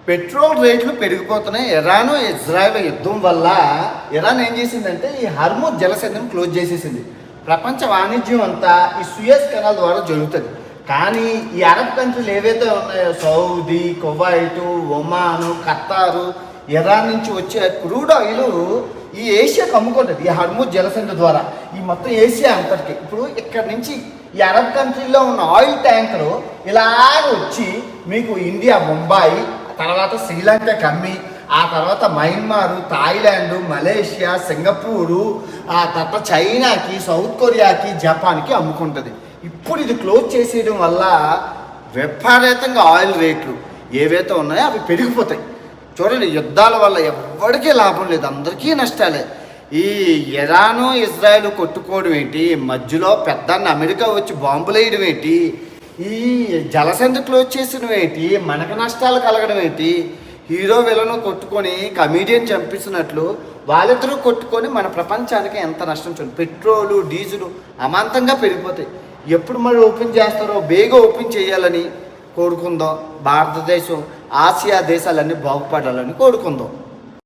Petrol రేట్లు పెరిగిపోతున్నాయి. Iran Israel యుద్ధం వల్ల ఇరాన్ ఏం చేసిందంటే ఈ హర్మూజ్ జలసంధిని క్లోజ్ చేసేసింది. ప్రపంచ వాణిజ్యం అంతా ఈ సుయజ్ కెనాల్ ద్వారా జరుగుతుంది. కానీ ఈ అరబ్ కంట్రీలు ఏవైతే ఉన్నాయో సౌదీ, కువైటు, ఒమాను, ఖతారు, ఇరాన్ నుంచి వచ్చే క్రూడ్ ఆయిల్ ఈ ఏషియాకు అమ్ముకుంటుంది ఈ హర్మూజ్ జలసంధి ద్వారా. ఈ మొత్తం ఏషియా అంతటికి ఇప్పుడు ఇక్కడ నుంచి ఈ అరబ్ కంట్రీలో ఉన్న ఆయిల్ ట్యాంకరు ఇలాగ వచ్చి మీకు ఇండియా, ముంబాయి, తర్వాత శ్రీలంకకి అమ్మి ఆ తర్వాత మయన్మారు, థాయిలాండ్, మలేషియా, సింగపూరు, ఆ తర్వాత చైనాకి, సౌత్ కొరియాకి, జపాన్కి అమ్ముకుంటుంది. ఇప్పుడు ఇది క్లోజ్ చేసేయడం వల్ల విపరీతంగా ఆయిల్ రేట్లు ఏవైతే ఉన్నాయో అవి పెరిగిపోతాయి. చూడండి, యుద్ధాల వల్ల ఎవరికీ లాభం లేదు, అందరికీ నష్టాలే. ఈ ఇరాను ఇజ్రాయెల్ కొట్టుకోవడం ఏంటి, మధ్యలో పెద్దాన్ని అమెరికా వచ్చి బాంబులు వేయడం ఏంటి, ఈ జలసంధి క్లోజ్ చేసిన ఏంటి, మనకు నష్టాలు కలగడం ఏంటి, హీరో విలను కొట్టుకొని కమీడియన్ చంపిస్తున్నట్లు వాళ్ళిద్దరూ కొట్టుకొని మన ప్రపంచానికి ఎంత నష్టం. చూడండి, పెట్రోలు డీజిల్ అమాంతంగా పెరిగిపోతాయి. ఎప్పుడు మరి ఓపెన్ చేస్తారో బేగా ఓపెన్ చేయాలని కోరుకుందాం. భారతదేశం, ఆసియా దేశాలన్నీ బాగుపడాలని కోరుకుందాం.